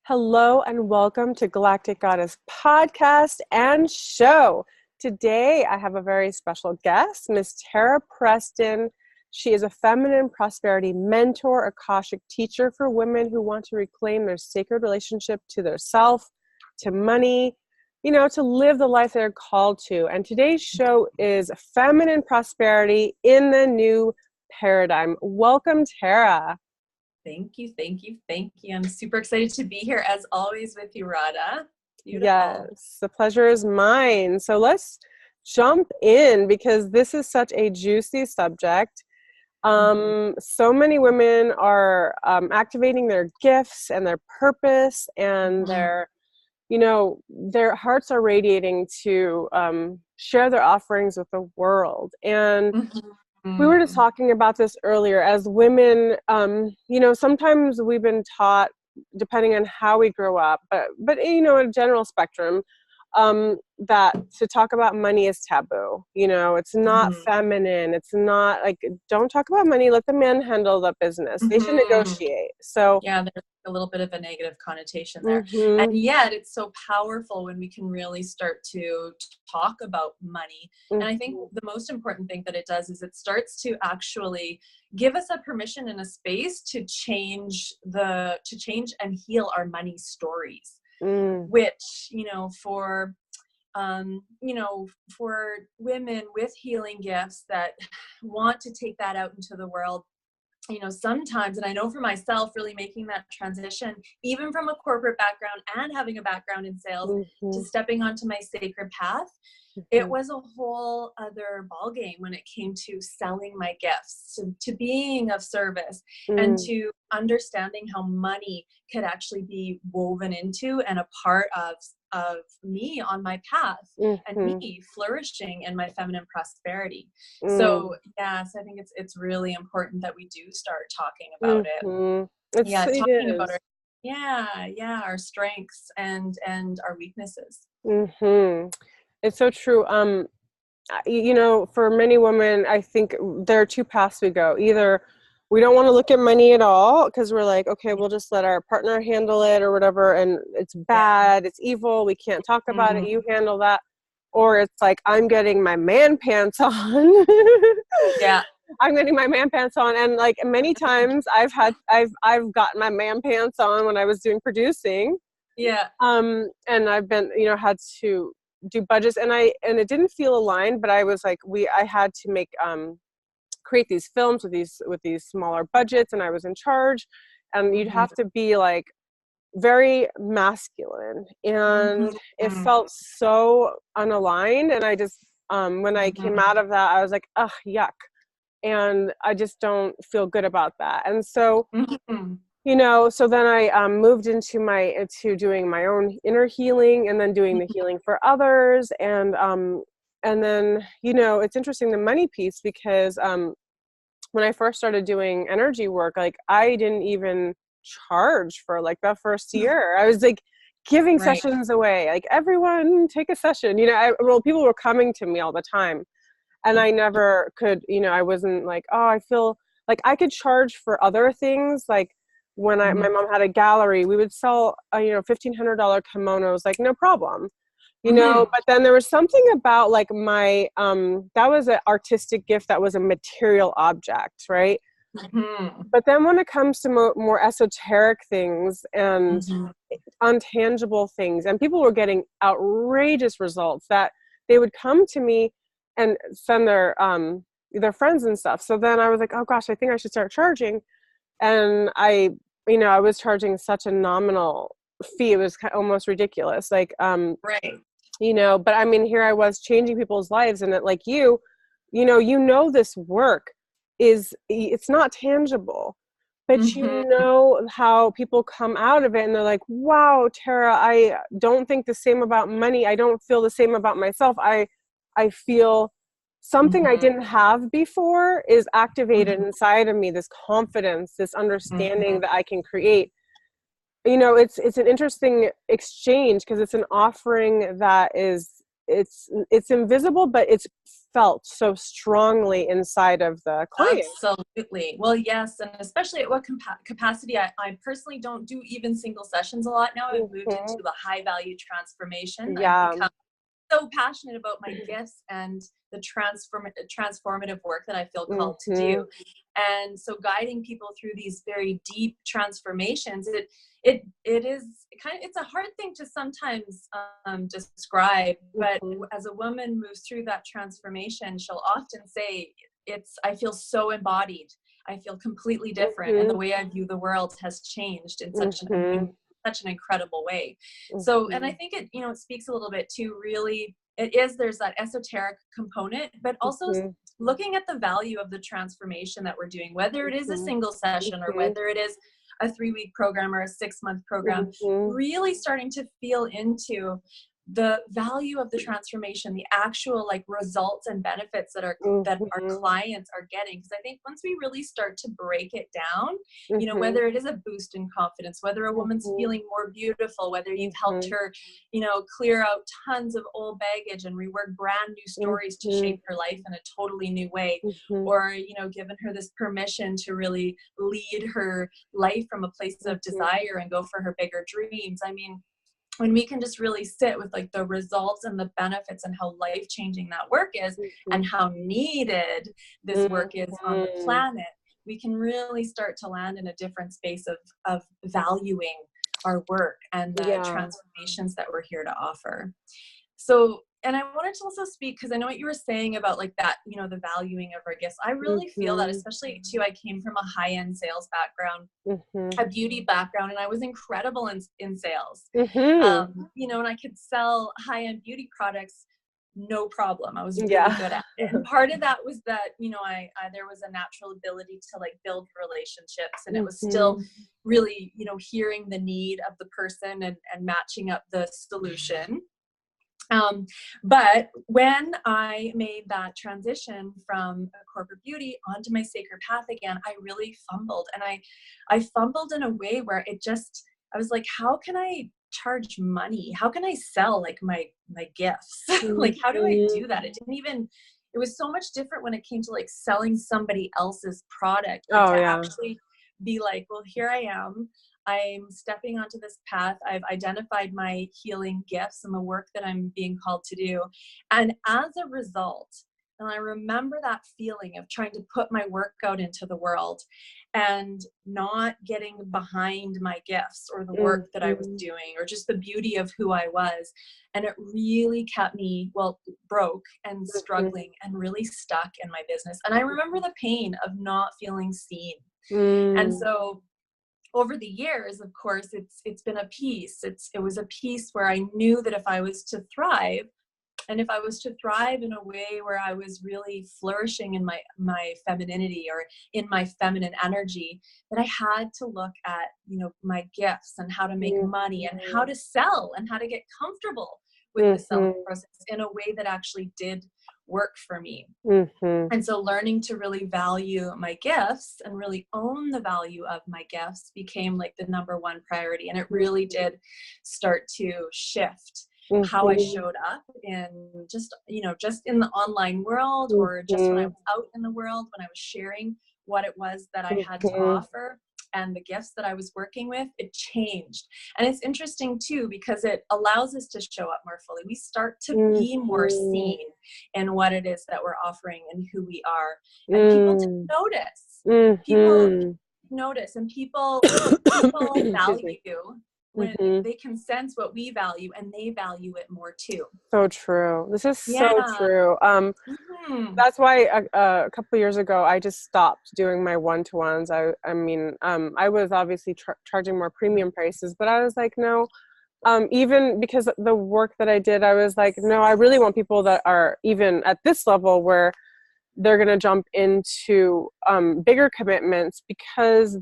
Hello and welcome to Galactic Goddess podcast and show. Today I have a very special guest, Miss Tara Preston. She is a feminine prosperity mentor, Akashic teacher for women who want to reclaim their sacred relationship to their self, to money, to live the life they're called to. And today's show is feminine prosperity in the new paradigm. Welcome, Tara. Thank you. I'm super excited to be here as always with you, Radha. Beautiful. Yes, the pleasure is mine. So let's jump in because this is such a juicy subject. So many women are activating their gifts and their purpose and their hearts are radiating to share their offerings with the world. And we were just talking about this earlier. As women, sometimes we've been taught, depending on how we grow up, but a general spectrum, that to talk about money is taboo. It's not feminine. It's not like, don't talk about money. Let the man handle the business. They should negotiate. So yeah, there's a little bit of a negative connotation there. And yet it's so powerful when we can really start to talk about money. And I think the most important thing that it does is it starts to actually give us a permission and a space to change and heal our money stories, which, for women with healing gifts that want to take that out into the world, sometimes, and I know for myself, really making that transition, even from a corporate background and having a background in sales, to stepping onto my sacred path, it was a whole other ballgame when it came to selling my gifts, to being of service, and to understanding how money could actually be woven into and a part of me on my path and me flourishing in my feminine prosperity. So yes, I think it's really important that we do start talking about it. Talking about our strengths and our weaknesses. It's so true. For many women, I think there are two paths we go. Either we don't want to look at money at all because we're like, okay, we'll just let our partner handle it or whatever, and it's bad, it's evil, we can't talk about it, you handle that. Or it's like, I'm getting my man pants on. I'm getting my man pants on. And like many times I've gotten my man pants on when I was doing producing. And I've been, had to do budgets and it didn't feel aligned, but I was like, I had to make, create these films with these smaller budgets, and I was in charge, and you'd have to be like very masculine, and it felt so unaligned. And I just, when I came out of that, I was like, ugh, yuck. And I just don't feel good about that. And so, so then I moved into doing my own inner healing and then doing the healing for others. And then, it's interesting, the money piece, because when I first started doing energy work, like I didn't even charge for like the first year. I was like giving sessions away, like everyone take a session. People were coming to me all the time, and I never could, I wasn't like, oh, I feel like I could charge for other things. Like when my mom had a gallery, we would sell, $1,500 kimonos, like no problem. But then there was something about like my, that was an artistic gift, that was a material object, right? But then when it comes to more esoteric things and untangible things, and people were getting outrageous results, that they would come to me and send their friends and stuff. So then I was like, oh gosh, I think I should start charging. And I was charging such a nominal fee. It was almost ridiculous. Like, but I mean, here I was changing people's lives, and it, like this work it's not tangible, but how people come out of it and they're like, wow, Tara, I don't think the same about money. I don't feel the same about myself. I feel something I didn't have before is activated inside of me, this confidence, this understanding that I can create. It's an interesting exchange because it's an offering that is it's invisible, but it's felt so strongly inside of the client. Absolutely. Well, yes. And especially at what capacity, I personally don't do even single sessions a lot now. I've moved into the high value transformation. I've become so passionate about my gifts and the transformative work that I feel called to do. And so guiding people through these very deep transformations, it is kind of, it's a hard thing to sometimes describe, but as a woman moves through that transformation, she'll often say, I feel so embodied. I feel completely different. And the way I view the world has changed in such an incredible way. So, and I think it, it speaks a little bit to really, there's that esoteric component, but also looking at the value of the transformation that we're doing, whether it is a single session or whether it is a 3-week program or a 6-month program, really starting to feel into the value of the transformation, the actual like results and benefits that our clients are getting. Because I think once we really start to break it down, whether it is a boost in confidence, whether a woman's feeling more beautiful, whether you've helped her, clear out tons of old baggage and rework brand new stories to shape her life in a totally new way, or, given her this permission to really lead her life from a place of desire and go for her bigger dreams. I mean, when we can just really sit with like the results and the benefits and how life-changing that work is and how needed this work is on the planet, we can really start to land in a different space of valuing our work and the transformations that we're here to offer. So, and I wanted to also speak, because I know what you were saying about like that, the valuing of our gifts. I really feel that, especially too, I came from a high-end sales background, a beauty background, and I was incredible in sales. And I could sell high-end beauty products, no problem. I was really good at it. And part of that was that, I there was a natural ability to like build relationships, and it was still really, hearing the need of the person and matching up the solution. But when I made that transition from corporate beauty onto my sacred path again, I really fumbled, and I fumbled in a way where I was like, how can I charge money? How can I sell like my gifts? Like, how do I do that? It was so much different when it came to like selling somebody else's product, actually be like, well, here I am. I'm stepping onto this path. I've identified my healing gifts and the work that I'm being called to do. And as a result, and I remember that feeling of trying to put my work out into the world and not getting behind my gifts or the work that I was doing, or just the beauty of who I was. And it really kept me, broke and struggling and really stuck in my business. And I remember the pain of not feeling seen. And so over the years, of course, it's been a piece. It was a piece where I knew that if I was to thrive, and if I was to thrive in a way where I was really flourishing in my femininity or in my feminine energy, that I had to look at, my gifts and how to make money and how to sell and how to get comfortable with the selling process in a way that actually did work for me. And so learning to really value my gifts and really own the value of my gifts became like the number one priority. And it really did start to shift how I showed up in just in the online world, or just when I was out in the world, when I was sharing what it was that I had to offer and the gifts that I was working with. It changed. And it's interesting too, because it allows us to show up more fully. We start to be more seen in what it is that we're offering and who we are. And people notice. People notice, and people value when they can sense what we value, and they value it more too. So true. This is so true. That's why a couple of years ago I just stopped doing my one-to-ones. I was obviously charging more premium prices, but I was like, no. Even because the work that I did, I was like, no, I really want people that are even at this level where they're going to jump into bigger commitments because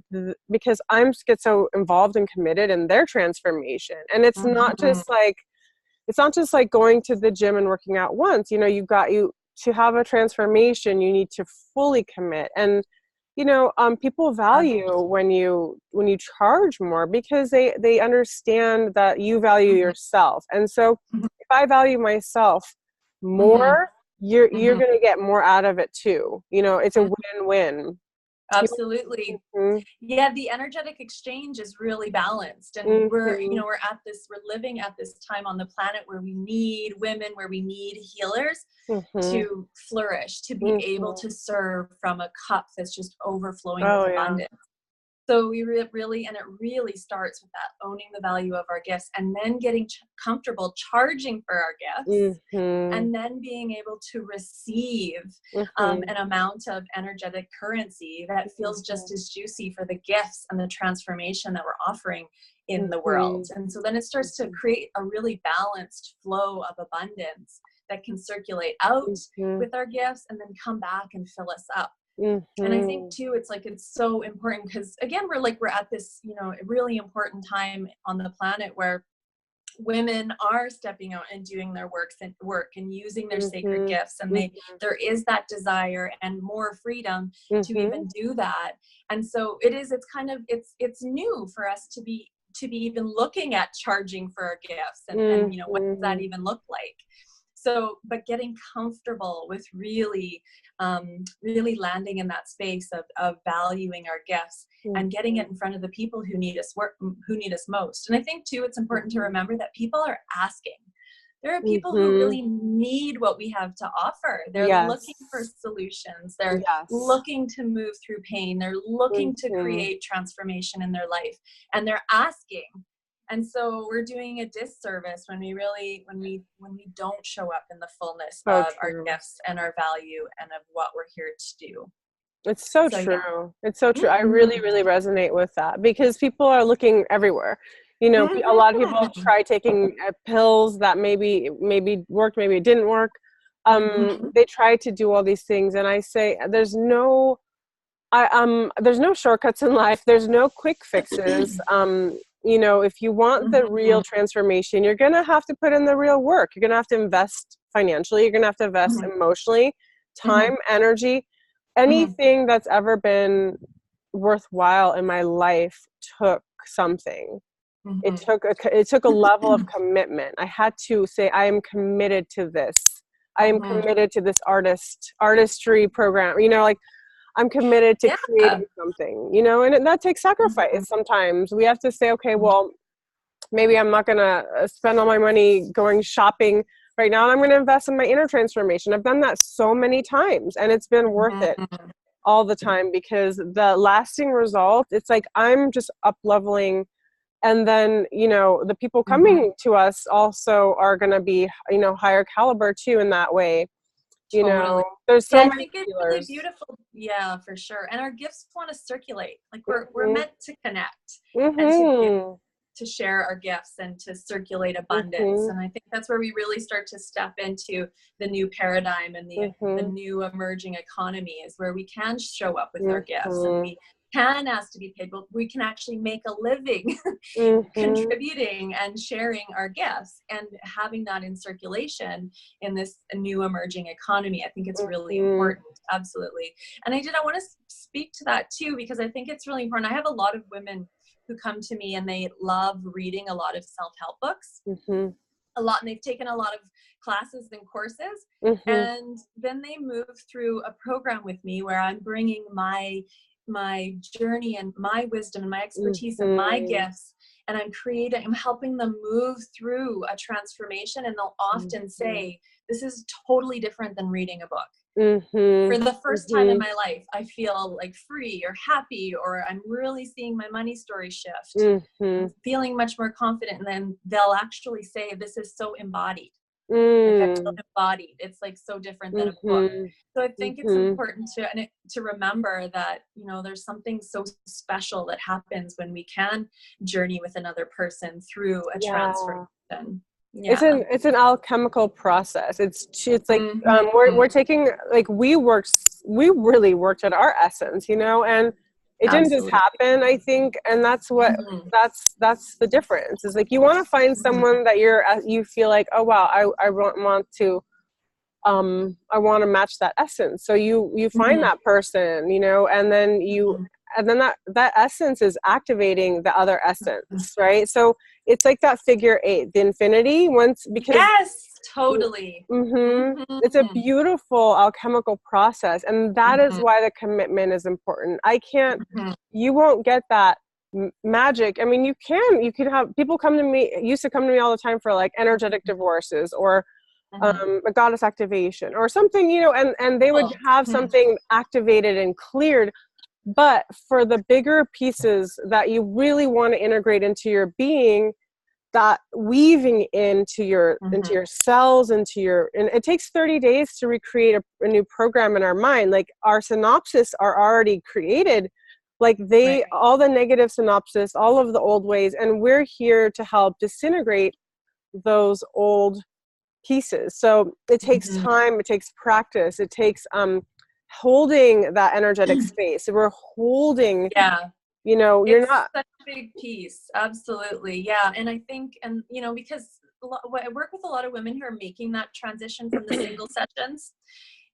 I'm get so involved and committed in their transformation. And it's not just like going to the gym and working out once. To have a transformation, you need to fully commit. And people value when you charge more, because they understand that you value yourself. And so if I value myself more, you're going to get more out of it too. It's a win-win. Absolutely. Yeah, the energetic exchange is really balanced, and we're living at this time on the planet where we need women, where we need healers to flourish, to be able to serve from a cup that's just overflowing with abundance. So we really, and it really starts with that, owning the value of our gifts, and then getting comfortable charging for our gifts, and then being able to receive an amount of energetic currency that feels just as juicy for the gifts and the transformation that we're offering in the world. And so then it starts to create a really balanced flow of abundance that can circulate out with our gifts and then come back and fill us up. And I think too, it's so important, because again, we're at this, really important time on the planet where women are stepping out and doing their work and using their sacred gifts. And there is that desire and more freedom to even do that. And so it's new for us to be even looking at charging for our gifts and what does that even look like? So, but getting comfortable with really landing in that space of valuing our gifts and getting it in front of the people who need us most. And I think too, it's important to remember that people are asking. There are people who really need what we have to offer. They're looking for solutions. They're looking to move through pain. They're looking to create transformation in their life, and they're asking. And so we're doing a disservice when we don't show up in the fullness of our gifts and our value and of what we're here to do. It's so true. Yeah. It's so true. I really, really resonate with that, because people are looking everywhere. A lot of people try taking pills that maybe worked, maybe it didn't work. They try to do all these things, and I say there's no shortcuts in life. There's no quick fixes. If you want the real transformation, you're going to have to put in the real work. You're going to have to invest financially. You're going to have to invest emotionally, time, energy. Anything that's ever been worthwhile in my life took something. It took a level of commitment. I had to say, I am committed to this. I am committed to this artistry program. I'm committed to creating something, and that takes sacrifice. Sometimes we have to say, okay, well, maybe I'm not going to spend all my money going shopping right now, and I'm going to invest in my inner transformation. I've done that so many times, and it's been worth it all the time, because the lasting result, it's like I'm just up leveling. And then, the people coming to us also are going to be, higher caliber too in that way. Totally. There's so many I think it's really beautiful. Yeah, for sure. And our gifts want to circulate. We're meant to connect and to share our gifts and to circulate abundance. And I think that's where we really start to step into the new paradigm and the new emerging economy, is where we can show up with our gifts and we can ask to be paid, but we can actually make a living contributing and sharing our gifts and having that in circulation in this new emerging economy. I think it's really important. Absolutely. And I want to speak to that too, because I think it's really important. I have a lot of women who come to me and they love reading a lot of self-help books, a lot, and they've taken a lot of classes and courses, and then they move through a program with me where I'm bringing my journey and my wisdom and my expertise and my gifts, and I'm helping them move through a transformation, and they'll often say, this is totally different than reading a book. For the first time in my life, I feel like free or happy, or I'm really seeing my money story shift, feeling much more confident. And then they'll actually say, this is so embodied. Like I feel embodied. It's like so different than a book. So I think it's important to remember that, there's something so special that happens when we can journey with another person through a transformation. Yeah. It's an alchemical process. It's like we're taking, like, we really worked at our essence, and it didn't just happen, I think. And that's what that's the difference. Is like, you want to find someone that you feel like, oh wow, I want to I want to match that essence. So you find that person, you know, and then that essence is activating the other essence, right? So it's like that figure eight, the infinity once, because yes, totally. it's a beautiful alchemical process, and that is why the commitment is important. I can't, you won't get that magic. I mean, you could have people used to come to me all the time for like energetic divorces or a goddess activation or something, you know, and they would have something activated and cleared. But for the bigger pieces that you really want to integrate into your being, that weaving into your cells, and it takes 30 days to recreate a new program in our mind. Like our synopsis are already created, like all the negative synopsis, all of the old ways, and we're here to help disintegrate those old pieces. So it takes time, it takes practice, it takes holding that energetic space. We're holding, you know, you're not such a big piece. Absolutely. Yeah. And I think, and you know, because I work with a lot of women who are making that transition from the single sessions,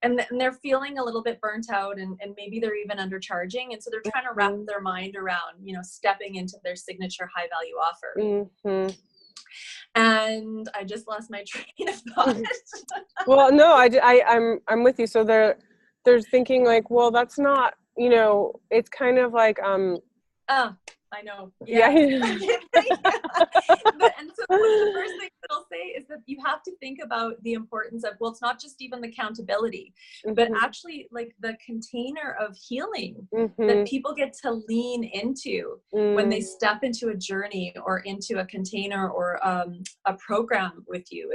and they're feeling a little bit burnt out, and maybe they're even undercharging. And so they're trying to wrap their mind around, you know, stepping into their signature high value offer. And I just lost my train of thought. Well, no, I'm with you. So they're thinking like, well, that's not, you know, it's kind of like I know. Yeah. And so the first thing that I'll say is that you have to think about the importance of, well, it's not just even the accountability, but actually like the container of healing that people get to lean into when they step into a journey or into a container or a program with you.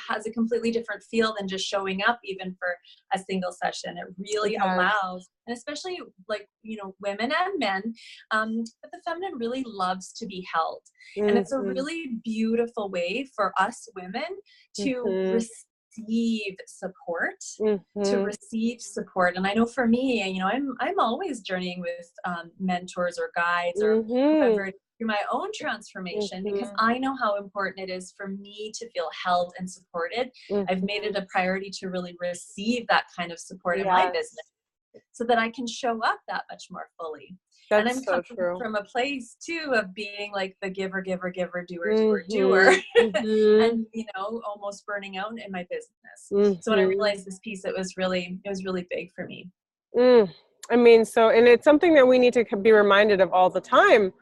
Has a completely different feel than just showing up even for a single session. It really allows, and especially like, you know, women and men, but the feminine really loves to be held. And it's a really beautiful way for us women to receive support, And I know for me, you know, I'm always journeying with mentors or guides or whoever through my own transformation, because I know how important it is for me to feel held and supported. I've made it a priority to really receive that kind of support in my business, so that I can show up that much more fully. That's and I'm so coming true. from a place too of being like the giver, doer, and you know, almost burning out in my business. So when I realized this piece, it was really big for me. I mean, so, and it's something that we need to be reminded of all the time.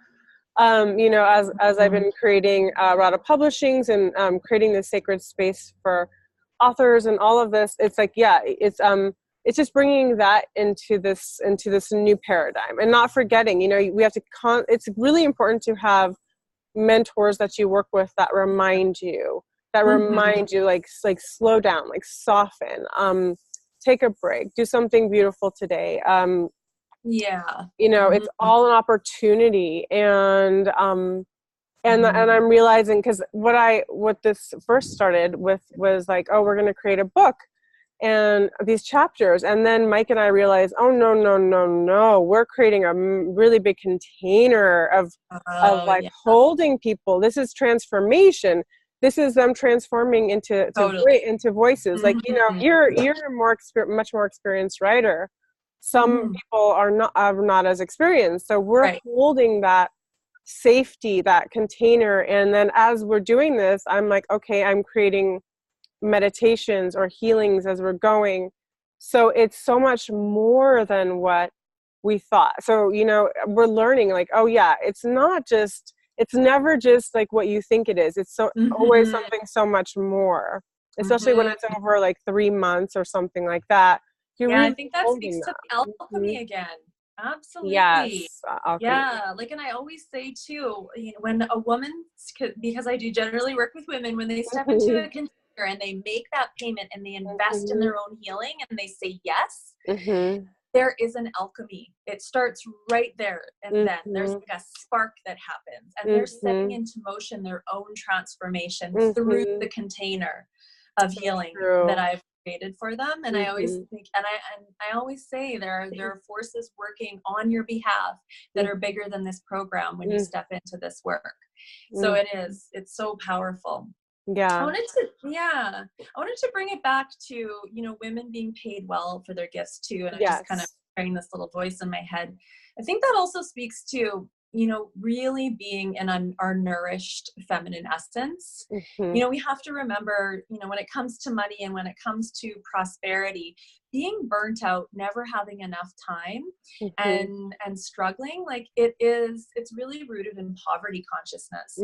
You know, as I've been creating Rada Publishings and creating this sacred space for authors and all of this, it's like, it's just bringing that into this new paradigm, and not forgetting, you know, we have to it's really important to have mentors that you work with that remind you like slow down, like soften, take a break, do something beautiful today. You know, it's all an opportunity. And and I'm realizing, because what this first started with was like, oh, we're going to create a book and these chapters, and then Mike and I realized, oh no, we're creating a really big container of holding people. This is transformation. This is them transforming into voices. Like, you know, you're a much more experienced writer. Some people are not as experienced, so we're holding that safety, that container. And then as we're doing this, I'm like, okay, I'm creating meditations or healings as we're going. So it's so much more than what we thought. So, you know, we're learning like, oh yeah, it's never just like what you think it is. It's always something so much more, especially when it's over like 3 months or something like that. I think that speaks to alchemy again. Absolutely. Yes. Yeah. Like, and I always say too, you know, when a woman, because I do generally work with women, when they step into a container and they make that payment and they invest in their own healing and they say yes, there is an alchemy. It starts right there. And then there's like a spark that happens, and they're setting into motion their own transformation through the container of healing that I've created for them. And I always think, and I always say there are forces working on your behalf that are bigger than this program when you step into this work. So it's so powerful. Yeah. I wanted to bring it back to, women being paid well for their gifts too. And I'm just kind of Yes. hearing this little voice in my head. I think that also speaks to, really being our nourished feminine essence. Mm-hmm. We have to remember, when it comes to money and when it comes to prosperity, being burnt out, never having enough time, Mm-hmm. and struggling, like it's really rooted in poverty consciousness.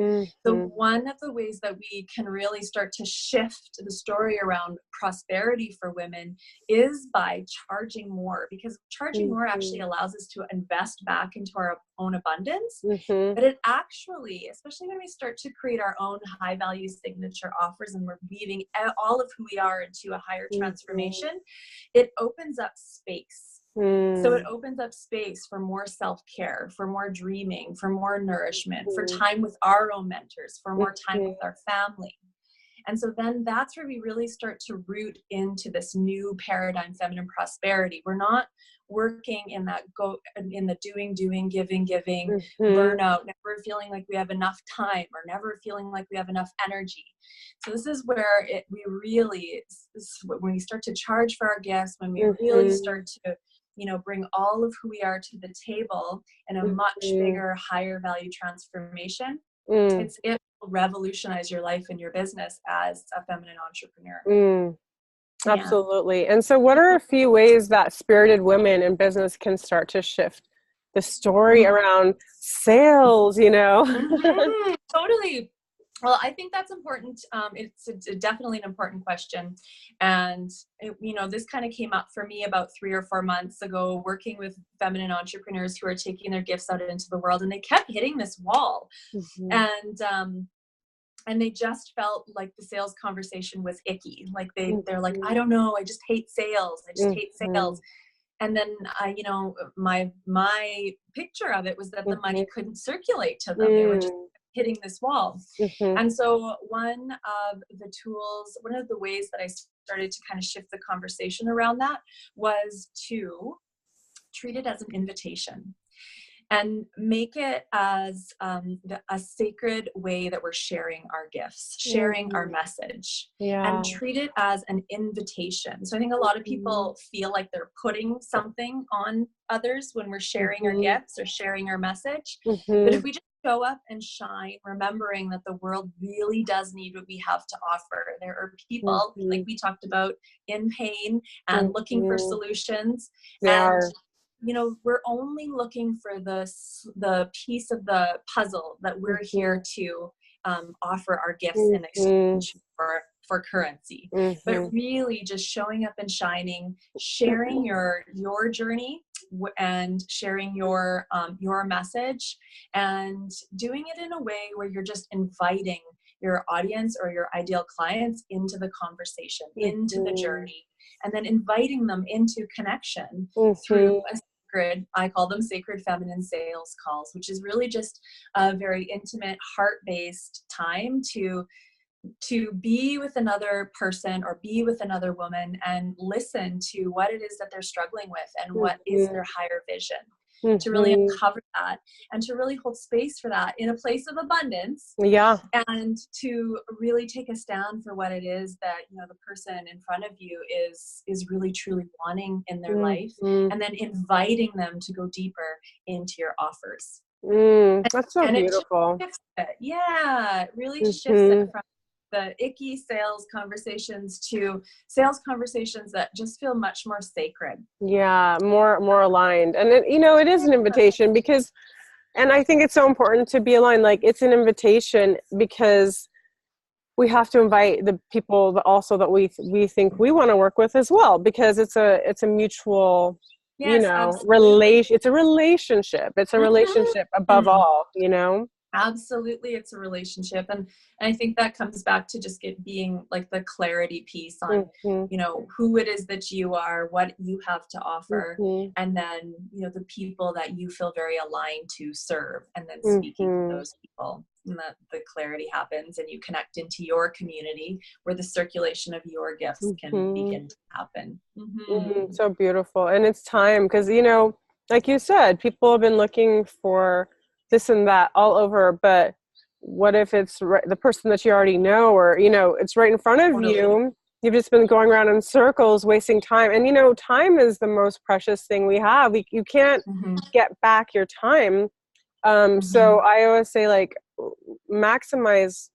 So Mm-hmm. one of the ways that we can really start to shift the story around prosperity for women is by charging more, because charging more actually allows us to invest back into our own abundance. Mm-hmm. But it actually, especially when we start to create our own high value signature offers and we're weaving all of who we are into a higher transformation, it opens up space. So it opens up space for more self-care, for more dreaming, for more nourishment, for time with our own mentors, for more time with our family. And so then that's where we really start to root into this new paradigm, feminine prosperity. We're not working in the doing, giving, burnout, never feeling like we have enough time or never feeling like we have enough energy. So this is where when we start to charge for our gifts, when we really start to, bring all of who we are to the table in a much bigger, higher value transformation, it will revolutionize your life and your business as a feminine entrepreneur. Absolutely. And so what are a few ways that spirited women in business can start to shift the story around sales, Totally. Well, I think that's important. It's definitely an important question. And, this kind of came up for me about 3 or 4 months ago, working with feminine entrepreneurs who are taking their gifts out into the world. And they kept hitting this wall. And they just felt like the sales conversation was icky. Like they're like, I don't know, I just hate sales. I just hate sales. And then my picture of it was that the money couldn't circulate to them. They were just hitting this wall. And so one of the ways that I started to kind of shift the conversation around that was to treat it as an invitation. And make it as a sacred way that we're sharing our gifts, sharing our message, and treat it as an invitation. So I think a lot of people feel like they're putting something on others when we're sharing our gifts or sharing our message. But if we just show up and shine, remembering that the world really does need what we have to offer. There are people, like we talked about, in pain and looking for solutions. We're only looking for the piece of the puzzle that we're here to offer our gifts in exchange for currency. But really just showing up and shining, sharing your journey and sharing your message, and doing it in a way where you're just inviting your audience or your ideal clients into the conversation, into the journey, and then inviting them into connection through I call them sacred feminine sales calls, which is really just a very intimate, heart-based time to be with another person or be with another woman and listen to what it is that they're struggling with and what is their higher vision. To really uncover that and to really hold space for that in a place of abundance. And to really take a stand for what it is that, the person in front of you is really truly wanting in their life, and then inviting them to go deeper into your offers. That's so beautiful. It really shifts it from the icky sales conversations to sales conversations that just feel much more sacred. More aligned. And it is an invitation and I think it's so important to be aligned. Like, it's an invitation because we have to invite the people that also that we think we want to work with as well, because it's a mutual, relation. It's a relationship. It's a relationship above all, Absolutely, it's a relationship, and I think that comes back to just being like the clarity piece on who it is that you are, what you have to offer, and then the people that you feel very aligned to serve, and then speaking to those people, and that the clarity happens, and you connect into your community where the circulation of your gifts can begin to happen. So beautiful, and it's time because like you said, people have been looking for this and that all over, but what if it's the person that you already know, or, you know, it's right in front of Totally. you. You've just been going around in circles, wasting time. And, you know, time is the most precious thing we have. You can't get back your time. So I always say, like, maximize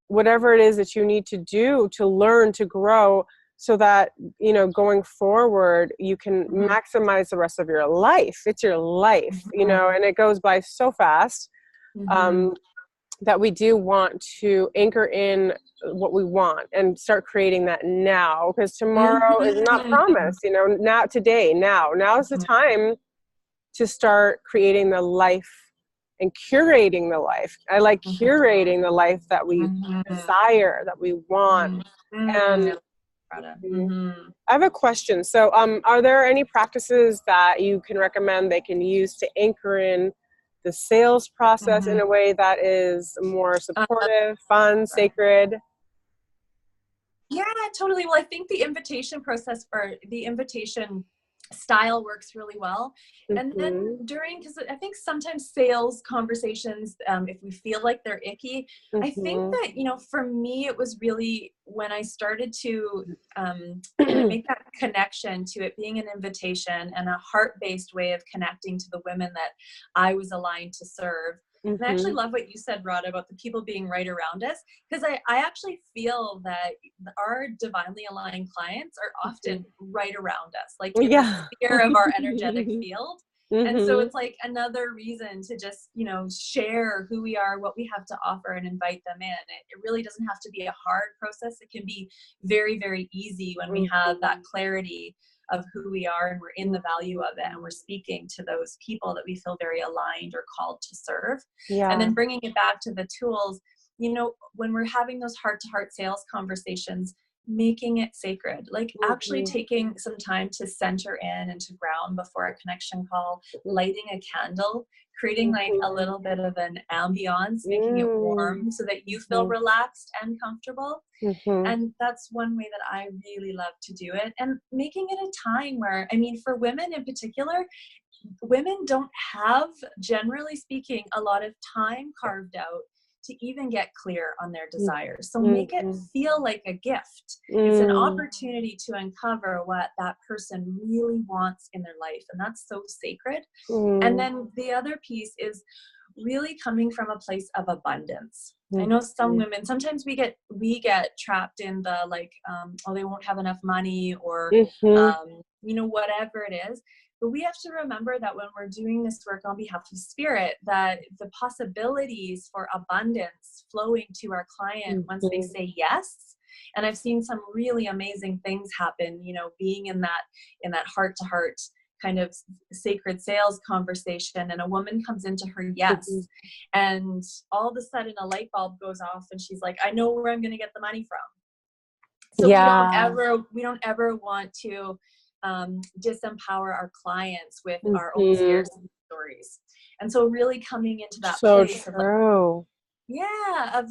whatever it is that you need to do to learn, to grow, so that, you know, going forward, you can maximize the rest of your life. It's your life, you know, and it goes by so fast. That we do want to anchor in what we want and start creating that now, because tomorrow is not promised, you know. Now is the time to start creating the life and curating the life. I like curating the life that we desire, that we want. And I have a question. So are there any practices that you can recommend they can use to anchor in the sales process in a way that is more supportive, fun, sacred? Yeah, totally. Well, I think the invitation process, or the invitation style, works really well. And then because I think sometimes sales conversations, if we feel like they're icky, I think that, you know, for me, it was really when I started to make that connection to it being an invitation and a heart-based way of connecting to the women that I was aligned to serve. And I actually love what you said, Rod, about the people being right around us, because I actually feel that our divinely aligned clients are often right around us, like in the sphere of our energetic field. And so it's like another reason to just, you know, share who we are, what we have to offer, and invite them in. It really doesn't have to be a hard process. It can be very, very easy when we have that clarity of who we are and we're in the value of it, and we're speaking to those people that we feel very aligned or called to serve. And then bringing it back to the tools, you know, when we're having those heart-to-heart sales conversations, making it sacred, like actually taking some time to center in and to ground before a connection call, lighting a candle, creating like a little bit of an ambiance, making it warm so that you feel relaxed and comfortable. And that's one way that I really love to do it. And making it a time where, I mean, for women in particular, women don't have, generally speaking, a lot of time carved out to even get clear on their desires. So make it feel like a gift. It's an opportunity to uncover what that person really wants in their life. And that's so sacred. And then the other piece is really coming from a place of abundance. I know some women, sometimes we get trapped in the like, oh, they won't have enough money, or, you know, whatever it is. But we have to remember that when we're doing this work on behalf of spirit, that the possibilities for abundance flowing to our client once they say yes. And I've seen some really amazing things happen, you know, being in that heart to heart kind of sacred sales conversation, and a woman comes into her yes, and all of a sudden a light bulb goes off and she's like, I know where I'm going to get the money from. So we don't ever want to disempower our clients with our own scarcity stories. And so really coming into that place of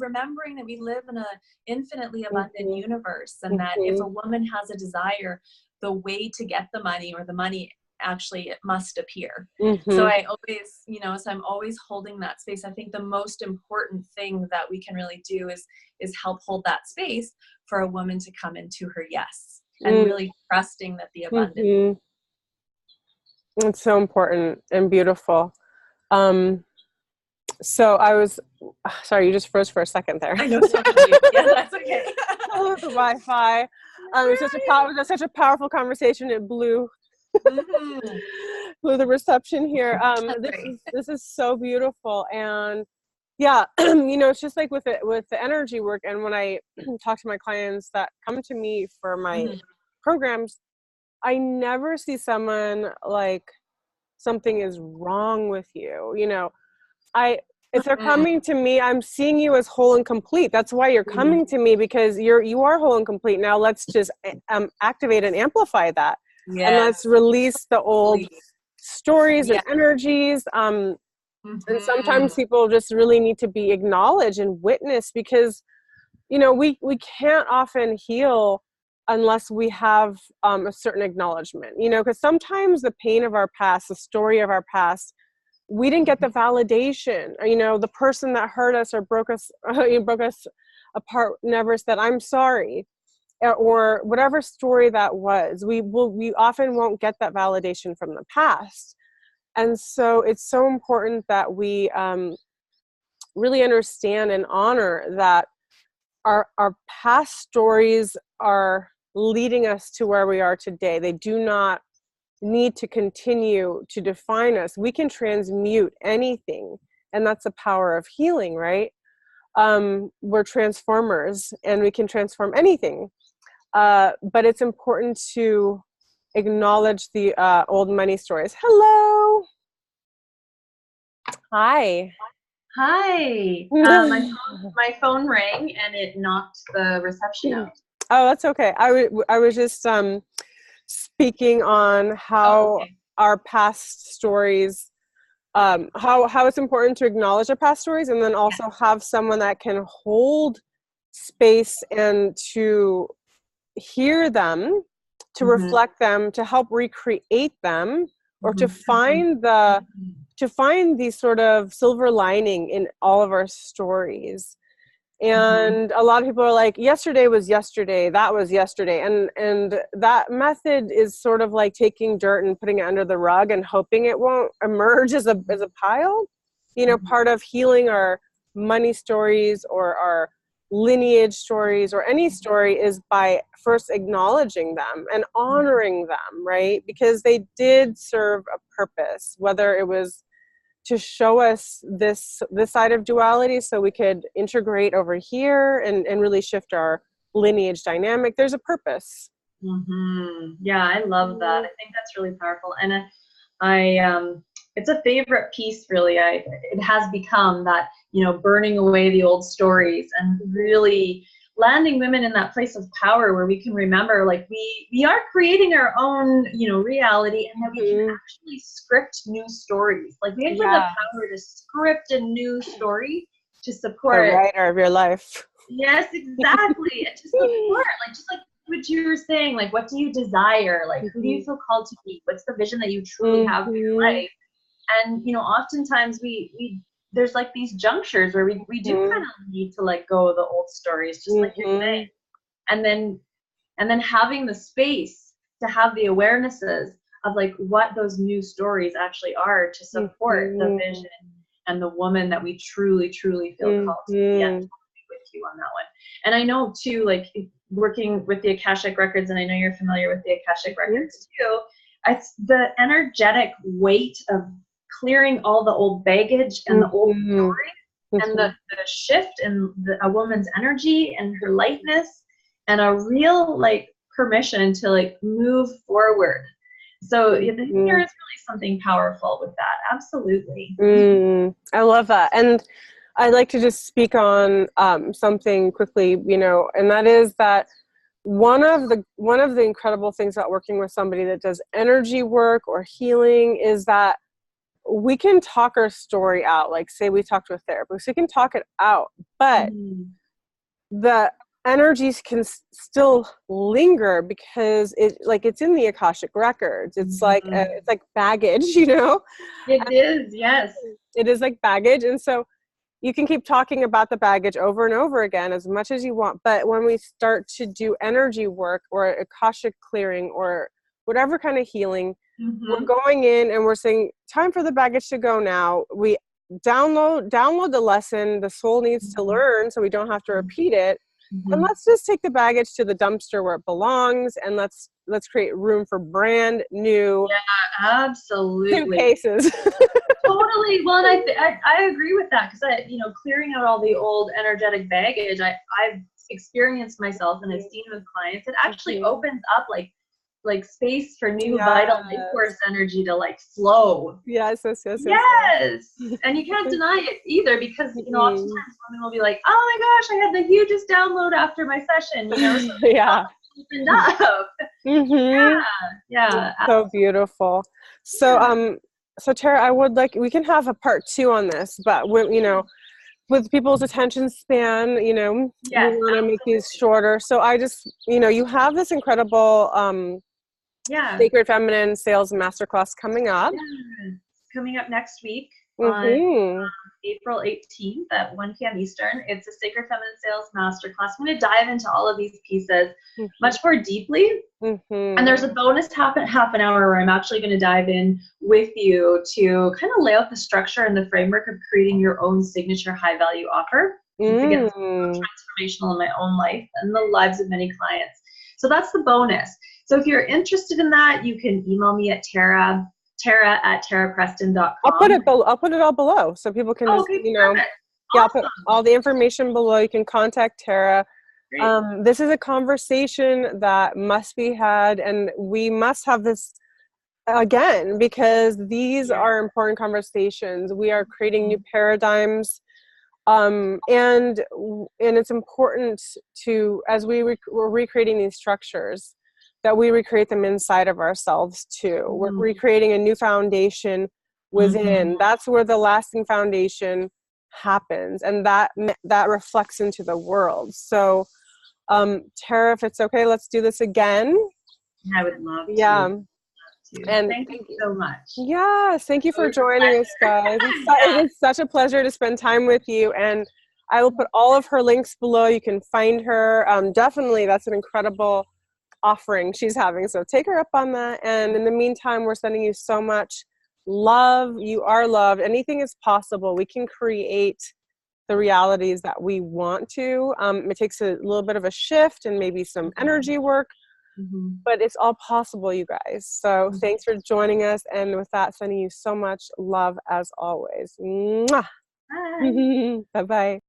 remembering that we live in an infinitely abundant universe, and that if a woman has a desire, the way to get the money, or the money actually, it must appear. So I always, you know, so I'm always holding that space. I think the most important thing that we can really do is help hold that space for a woman to come into her yes. And really trusting that the abundance. It's so important and beautiful. So I was, sorry, you just froze for a second there. I know, so funny. Yeah, that's okay. The Wi-Fi. It was such a powerful conversation. It blew the reception here. This is so beautiful. And yeah, you know, it's just like with the energy work. And when I talk to my clients that come to me for my programs, I never see someone like something is wrong with you. You know, if they're coming to me, I'm seeing you as whole and complete. That's why you're coming to me, because you are whole and complete. Now let's just activate and amplify that. And let's release the old stories and energies. And sometimes people just really need to be acknowledged and witnessed, because, you know, we can't often heal unless we have a certain acknowledgement, you know, because sometimes the pain of our past, the story of our past, we didn't get the validation, or, you know, the person that hurt us or broke us, broke us apart never said, I'm sorry, or whatever story that was. We often won't get that validation from the past. And so it's so important that we really understand and honor that our past stories are leading us to where we are today. They do not need to continue to define us. We can transmute anything, and that's the power of healing, right? We're transformers, and we can transform anything. But it's important to acknowledge the old money stories. Hello. Hi. Hi. My phone rang and it knocked the reception out. Oh, that's okay. I was just speaking on how our past stories, how it's important to acknowledge our past stories, and then also have someone that can hold space and to hear them, to reflect them, to help recreate them, or to find the sort of silver lining in all of our stories. And a lot of people are like, yesterday was yesterday, that was yesterday. And that method is sort of like taking dirt and putting it under the rug and hoping it won't emerge as a pile. You know, part of healing our money stories or our lineage stories or any story is by first acknowledging them and honoring them, right? Because they did serve a purpose, whether it was to show us this side of duality so we could integrate over here and really shift our lineage dynamic. There's a purpose. Yeah, I love that. I think that's really powerful. And I it's a favorite piece, really. It has become that, you know, burning away the old stories and really landing women in that place of power where we can remember, like, we are creating our own, you know, reality, and that we can actually script new stories. Like, we actually have the power to script a new story to support the writer of your life. Yes, exactly. And to support, like, just like what you were saying, like, what do you desire? Like, who do you feel called to be? What's the vision that you truly have for your life? And, you know, oftentimes we there's like these junctures where we do kind of need to let go of the old stories, just like you're saying. And then having the space to have the awarenesses of like what those new stories actually are to support the vision and the woman that we truly, truly feel called to be. And with you on that one. And I know too, like, working with the Akashic records, and I know you're familiar with the Akashic records too, it's the energetic weight of clearing all the old baggage and the old story and the shift in a woman's energy and her lightness and a real, like, permission to, like, move forward. So there is really something powerful with that. Absolutely. I love that. And I'd like to just speak on something quickly, you know, and that is that one of the incredible things about working with somebody that does energy work or healing is that we can talk our story out. Like, say we talk to a therapist, we can talk it out, but the energies can still linger because it's in the Akashic records. It's like it's like baggage, you know. It is, yes. It is like baggage, and so you can keep talking about the baggage over and over again as much as you want. But when we start to do energy work or Akashic clearing or whatever kind of healing, we're going in and we're saying, time for the baggage to go now. We download the lesson the soul needs to learn so we don't have to repeat it. And let's just take the baggage to the dumpster where it belongs, and let's create room for brand new absolutely suitcases. Totally. Well, and I agree with that, because you know, clearing out all the old energetic baggage, I've experienced myself and I've seen with clients, it actually opens up like space for new vital life force energy to, like, flow. Yes. And you can't deny it either, because, you know, oftentimes women will be like, oh my gosh, I had the hugest download after my session, you know. So so beautiful. So Tara, I would like, we can have a part 2 on this, but when, you know, with people's attention span, you know, we want to make these shorter. So I just, you know, you have this incredible Sacred Feminine Sales Masterclass coming up. coming up next week on April 18th at 1 p.m. Eastern. It's a Sacred Feminine Sales Masterclass. I'm going to dive into all of these pieces much more deeply. And there's a bonus half an hour where I'm actually going to dive in with you to kind of lay out the structure and the framework of creating your own signature high value offer. It's again transformational in my own life and the lives of many clients. So that's the bonus. So if you're interested in that, you can email me at Tara@tarapreston.com. I'll put it all below so people can just, you know, I'll put all the information below. You can contact Tara. This is a conversation that must be had, and we must have this again, because these are important conversations. We are creating new paradigms, and it's important to, as we're recreating these structures, that we recreate them inside of ourselves too. We're recreating a new foundation within. That's where the lasting foundation happens, and that reflects into the world. So Tara, if it's okay, let's do this again. I would love to. And thank you so much. Yes, thank you for joining us, guys. It is such a pleasure to spend time with you, and I will put all of her links below. You can find her. Definitely, that's an incredible offering she's having, so take her up on that. And in the meantime, we're sending you so much love. You are loved. Anything is possible. We can create the realities that we want to. It takes a little bit of a shift and maybe some energy work, but it's all possible, you guys. So thanks for joining us, and with that, sending you so much love as always. Mwah. Bye. Bye-bye.